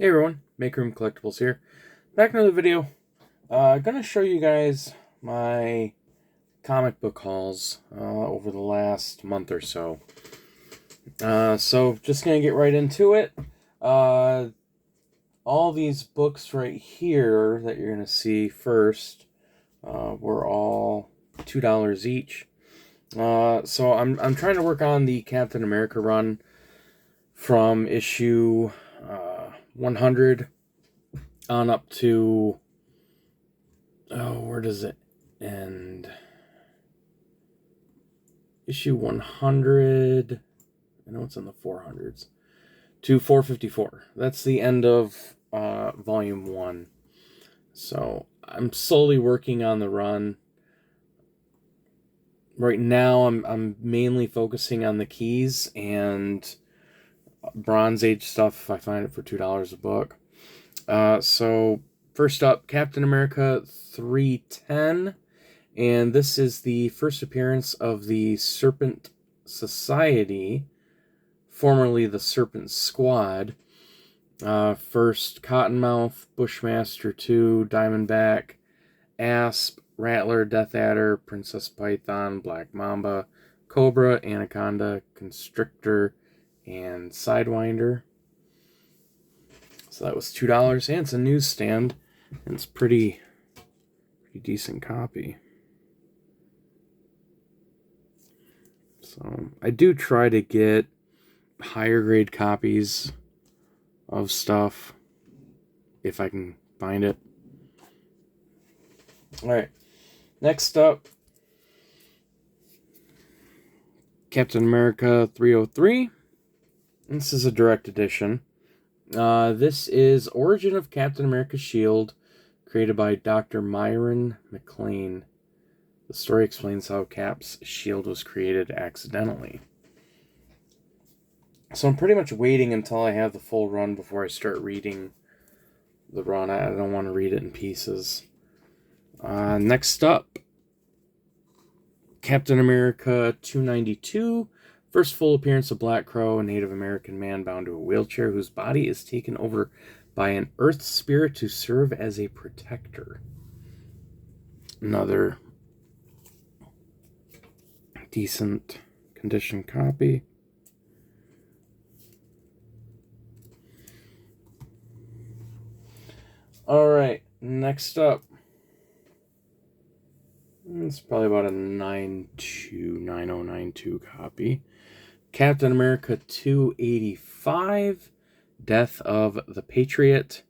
Hey everyone, Make Room Collectibles here. Back in another video. Gonna show you guys my comic book hauls over the last month or so. So just gonna get right into it. All these books right here that you're gonna see first were all $2 each. So I'm trying to work on the Captain America run from issue 100 on up to, where does it end? Issue 100, I know it's in the 400s, to 454. That's the end of volume 1. So I'm slowly working on the run. Right now I'm mainly focusing on the keys and Bronze Age stuff if I find it for $2 a book. So first up, Captain America 310, and this is the first appearance of the Serpent Society, formerly the Serpent Squad. First, Cottonmouth, Bushmaster 2, Diamondback, Asp, Rattler, Death Adder, Princess Python, Black Mamba, Cobra, Anaconda, Constrictor, and Sidewinder. So that was $2, and it's a newsstand, and it's pretty decent copy. So I do try to get higher grade copies of stuff if I can find it. Alright, next up, Captain America 303. This is a direct edition. This is Origin of Captain America's Shield, created by Dr. Myron McLean. The story explains how Cap's shield was created accidentally. So I'm pretty much waiting until I have the full run before I start reading the run. I don't want to read it in pieces. Next up, Captain America 292. First full appearance of Black Crow, a Native American man bound to a wheelchair whose body is taken over by an earth spirit to serve as a protector. Another decent condition copy. Alright, next up. It's probably about a 9092 copy. Captain America 285, Death of the Patriot.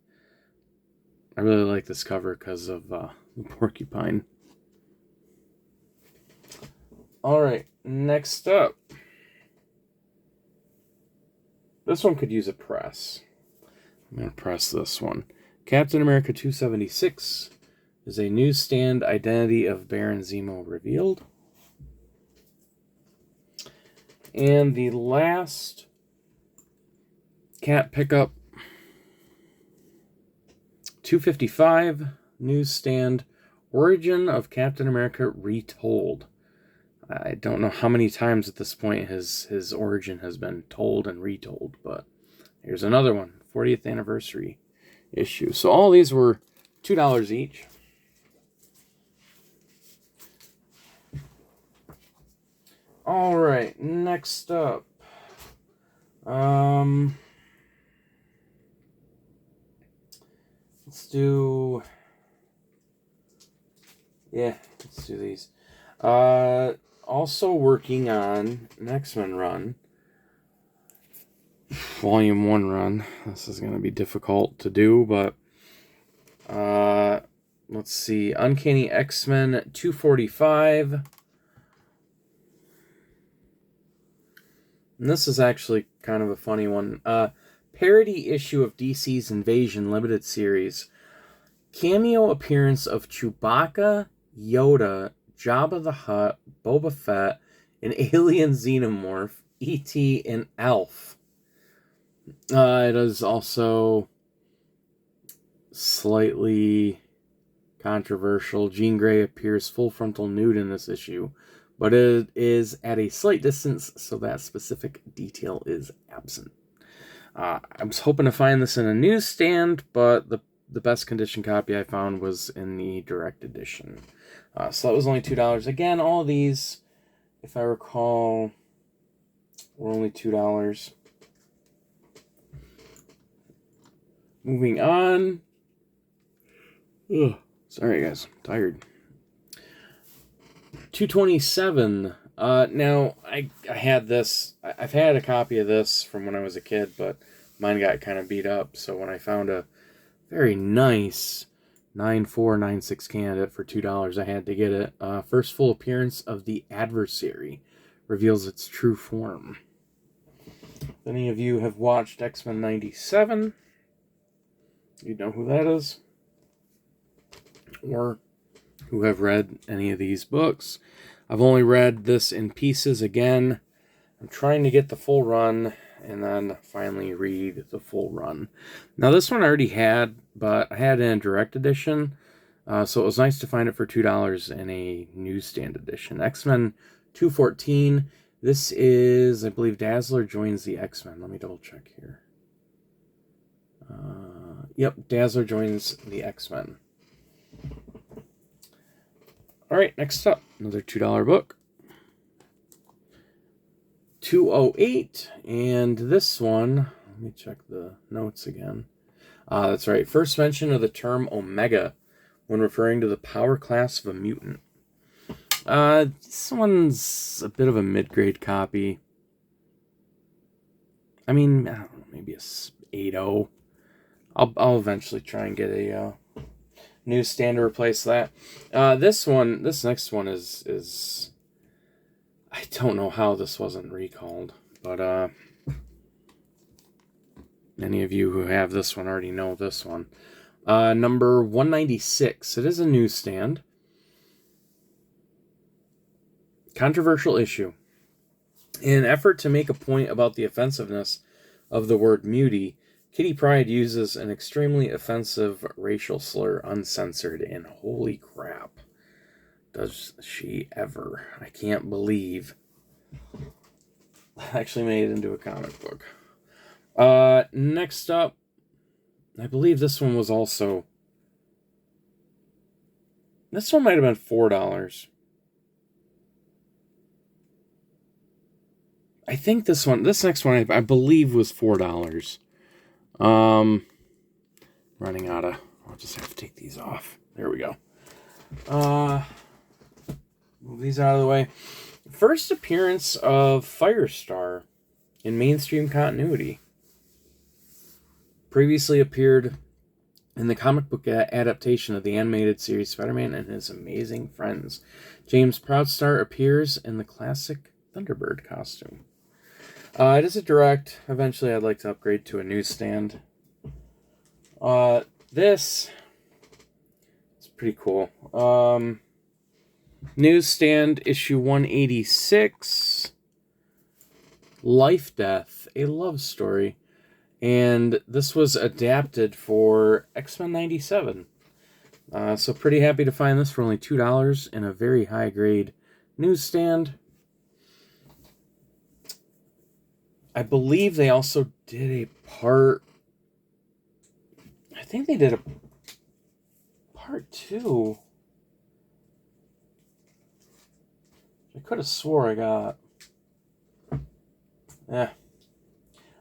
I really like this cover because of the porcupine. Alright, next up. This one could use a press. I'm going to press this one. Captain America 276 is a newsstand identity of Baron Zemo revealed. And the last Cap pickup, 255, newsstand, Origin of Captain America Retold. I don't know how many times at this point his origin has been told and retold, but here's another one, 40th anniversary issue. So all these were $2 each. Alright, next up. Let's do these. Also working on an X-Men run. Volume 1 run. This is going to be difficult to do, but let's see. Uncanny X-Men 245. And this is actually kind of a funny one. Parody issue of DC's Invasion Limited Series. Cameo appearance of Chewbacca, Yoda, Jabba the Hutt, Boba Fett, an alien xenomorph, E.T., and Elf. It is also slightly controversial. Jean Grey appears full frontal nude in this issue, but it is at a slight distance, so that specific detail is absent. I was hoping to find this in a newsstand, but the best condition copy I found was in the direct edition. So that was only $2. Again, all of these, if I recall, were only $2. Moving on. Ugh, sorry guys, I'm tired. 227. Now I had this. I've had a copy of this from when I was a kid, but mine got kind of beat up. So when I found a very nice 9496 candidate for $2, I had to get it. First full appearance of the Adversary reveals its true form. If any of you have watched X-Men 97, you know who that is, or who have read any of these books. I've only read this in pieces again. I'm trying to get the full run and then finally read the full run. Now this one I already had, but I had it in a direct edition, so it was nice to find it for $2 in a newsstand edition. X-Men 214. This is, I believe, Dazzler joins the X-Men. Let me double check here. Yep, Dazzler joins the X-Men. All right, next up, another $2 book. 208, and this one, let me check the notes again. That's right, first mention of the term Omega when referring to the power class of a mutant. This one's a bit of a mid-grade copy. I mean, I don't know, maybe a 8.0. I'll eventually try and get a newsstand to replace that. This next one is I don't know how this wasn't recalled, but many of you who have this one already know this one. Number 196. It is a newsstand. Controversial issue. In an effort to make a point about the offensiveness of the word mutie, Kitty Pryde uses an extremely offensive racial slur uncensored, and holy crap, does she ever. I can't believe I actually made it into a comic book. Next up, I believe this one was also... This one might have been $4. I think this next one, I believe, was $4. Running out of... I'll just have to take these off. There we go. Move these out of the way. First appearance of Firestar in mainstream continuity. Previously appeared in the comic book adaptation of the animated series Spider-Man and His Amazing Friends. James Proudstar appears in the classic Thunderbird costume. It is a direct. Eventually I'd like to upgrade to a newsstand. This is pretty cool. Newsstand issue 186. Life Death, a love story. And this was adapted for X-Men 97. So pretty happy to find this for only $2 in a very high grade newsstand. I believe they also did a part... I think they did a part 2. I could have swore I got...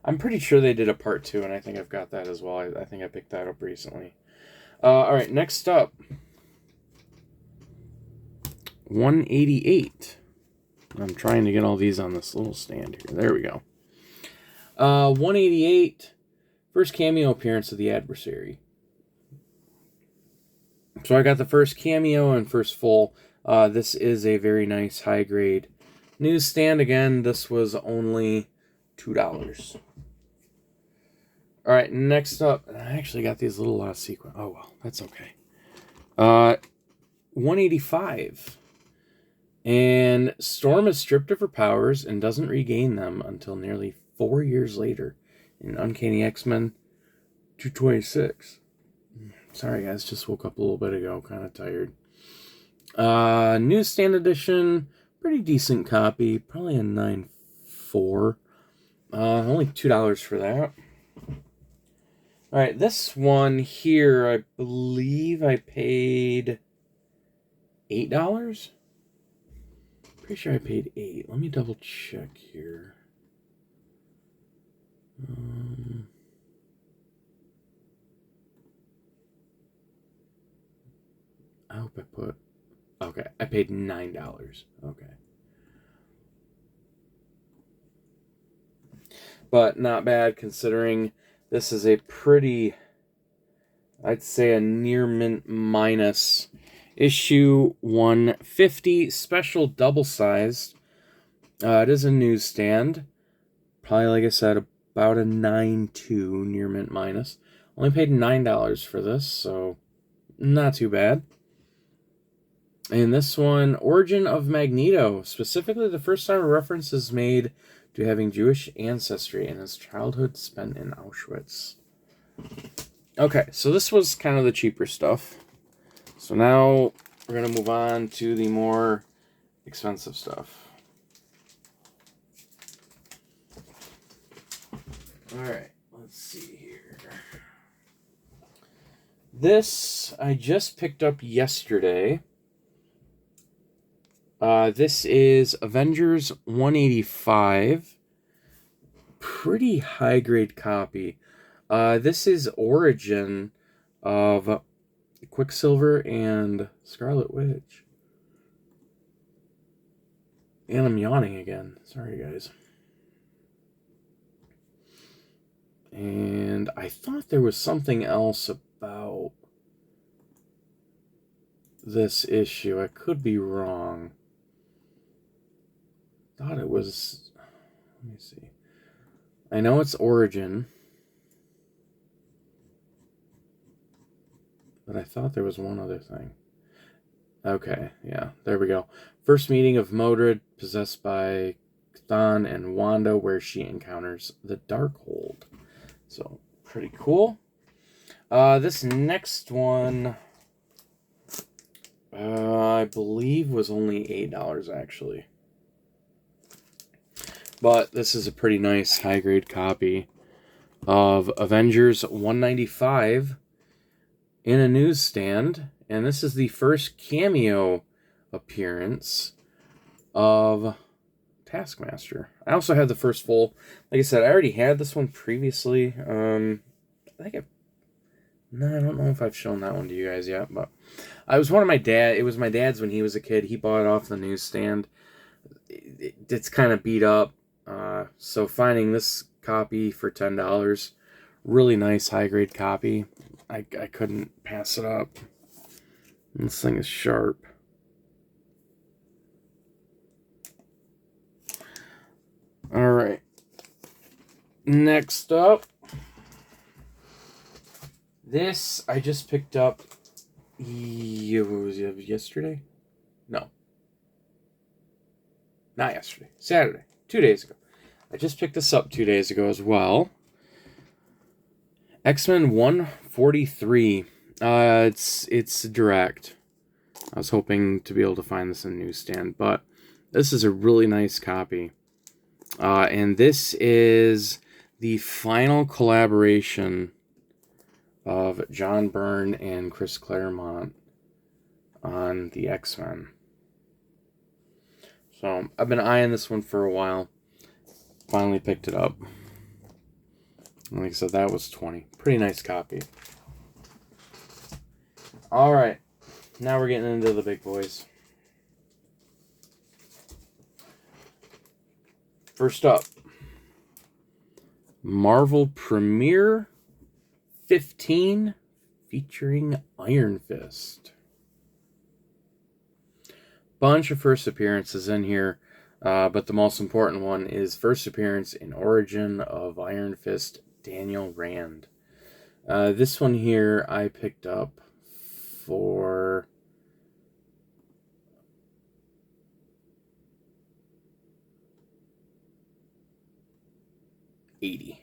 I'm pretty sure they did a part 2, and I think I've got that as well. I think I picked that up recently. Alright, next up. 188. I'm trying to get all these on this little stand here. There we go. 188. First cameo appearance of the Adversary. So I got the first cameo and first full. This is a very nice high grade newsstand. Again, this was only $2. Alright, next up. I actually got these little sequence. Oh, well, that's okay. 185. And Storm is stripped of her powers and doesn't regain them until nearly 4 years later in Uncanny X-Men 226. Sorry, guys, just woke up a little bit ago. Kind of tired. Newsstand edition. Pretty decent copy. Probably a 9.4. Only $2 for that. All right, this one here, I believe I paid $8. Pretty sure I paid $8. Let me double check here. I hope I put. Okay, I paid $9. Okay. But not bad considering this is a pretty, I'd say a near mint minus issue 150, special double sized. It is a newsstand. Probably, like I said, about a 9.2 near mint minus. Only paid $9 for this, so not too bad. And this one, Origin of Magneto. Specifically, the first time a reference is made to having Jewish ancestry and his childhood spent in Auschwitz. Okay, so this was kind of the cheaper stuff. So now we're going to move on to the more expensive stuff. Alright, let's see here. This I just picked up yesterday. This is Avengers 185. Pretty high grade copy. This is Origin of Quicksilver and Scarlet Witch. And I'm yawning again. Sorry, guys. And I thought there was something else about this issue. I could be wrong. Thought it was. Let me see. I know it's Origin, but I thought there was one other thing. Okay, yeah, there we go. First meeting of Mordred, possessed by Chthon and Wanda, where she encounters the Darkhold. So, pretty cool. This next one, I believe was only $8, actually. But this is a pretty nice high-grade copy of Avengers 195 in a newsstand. And this is the first cameo appearance of Taskmaster. I also had the first full. Like I said, I already had this one previously. I don't know if I've shown that one to you guys yet, but it was my dad's when he was a kid. He bought it off the newsstand. It's kind of beat up. So finding this copy for $10, really nice high grade copy. I couldn't pass it up. This thing is sharp. All right. Next up, this I just picked up. Yesterday? No. Not yesterday. Saturday. 2 days ago. I just picked this up 2 days ago as well. X-Men 143. It's direct. I was hoping to be able to find this in a newsstand, but this is a really nice copy. And this is the final collaboration of John Byrne and Chris Claremont on the X-Men. So I've been eyeing this one for a while. Finally picked it up. Like I said, that was $20. Pretty nice copy. Alright. Now we're getting into the big boys. First up, Marvel Premiere 15 featuring Iron Fist. Bunch of first appearances in here, but the most important one is first appearance in Origin of Iron Fist, Daniel Rand. This one here I picked up for $80.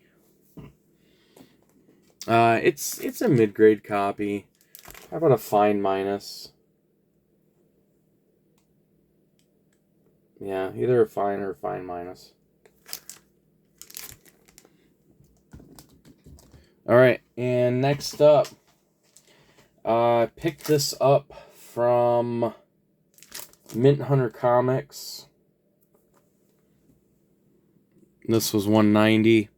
It's a mid-grade copy. How about a fine minus? Yeah, either a fine or a fine minus. All right, and next up, I picked this up from Mint Hunter Comics. This was 190.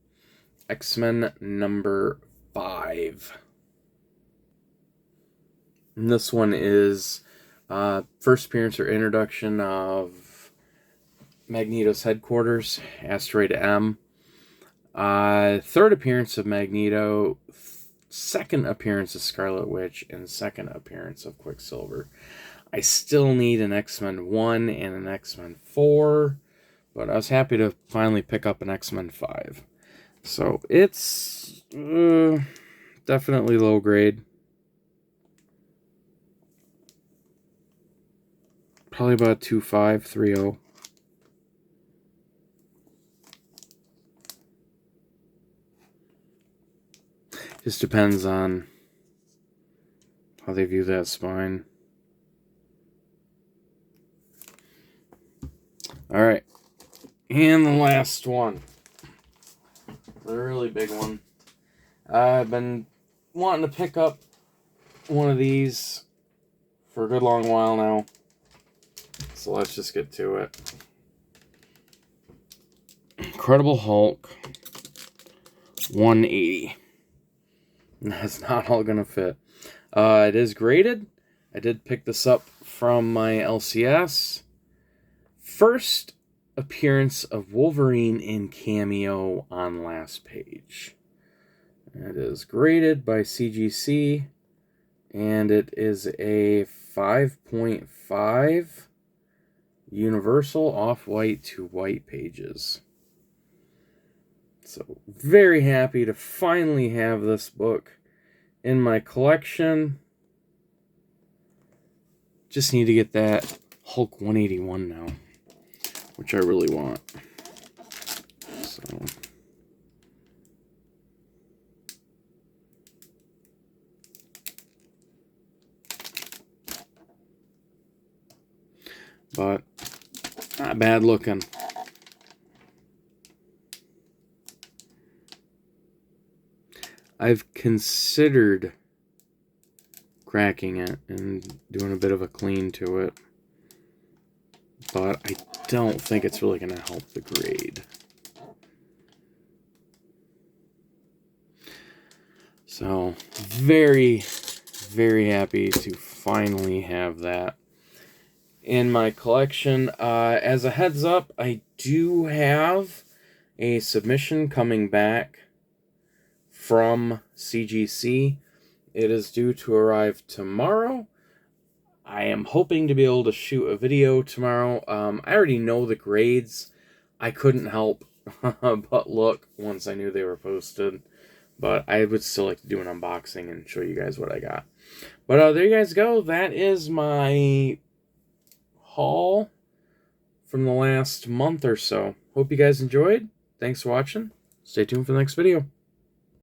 X-Men number 5. And this one is first appearance or introduction of Magneto's headquarters, Asteroid M. Third appearance of Magneto, second appearance of Scarlet Witch, and second appearance of Quicksilver. I still need an X-Men 1 and an X-Men 4, but I was happy to finally pick up an X-Men 5. So it's definitely low grade. Probably about 2.5, 3.0. Just depends on how they view that spine. Alright. And the last one. The really big one. I've been wanting to pick up one of these for a good long while now. So let's just get to it. Incredible Hulk 180. That's not all gonna fit. It is graded. I did pick this up from my LCS. First appearance of Wolverine in cameo on last page. It is graded by CGC, and it is a 5.5 Universal off-white to white pages. So, very happy to finally have this book in my collection. Just need to get that Hulk 181 now, which I really want. So, but not bad looking. I've considered cracking it and doing a bit of a clean to it, but I don't think it's really going to help the grade. So, very, very happy to finally have that in my collection. As a heads up, I do have a submission coming back from CGC. It is due to arrive tomorrow. I am hoping to be able to shoot a video tomorrow. I already know the grades. I couldn't help but look once I knew they were posted. But I would still like to do an unboxing and show you guys what I got. But there you guys go. That is my haul from the last month or so. Hope you guys enjoyed. Thanks for watching. Stay tuned for the next video.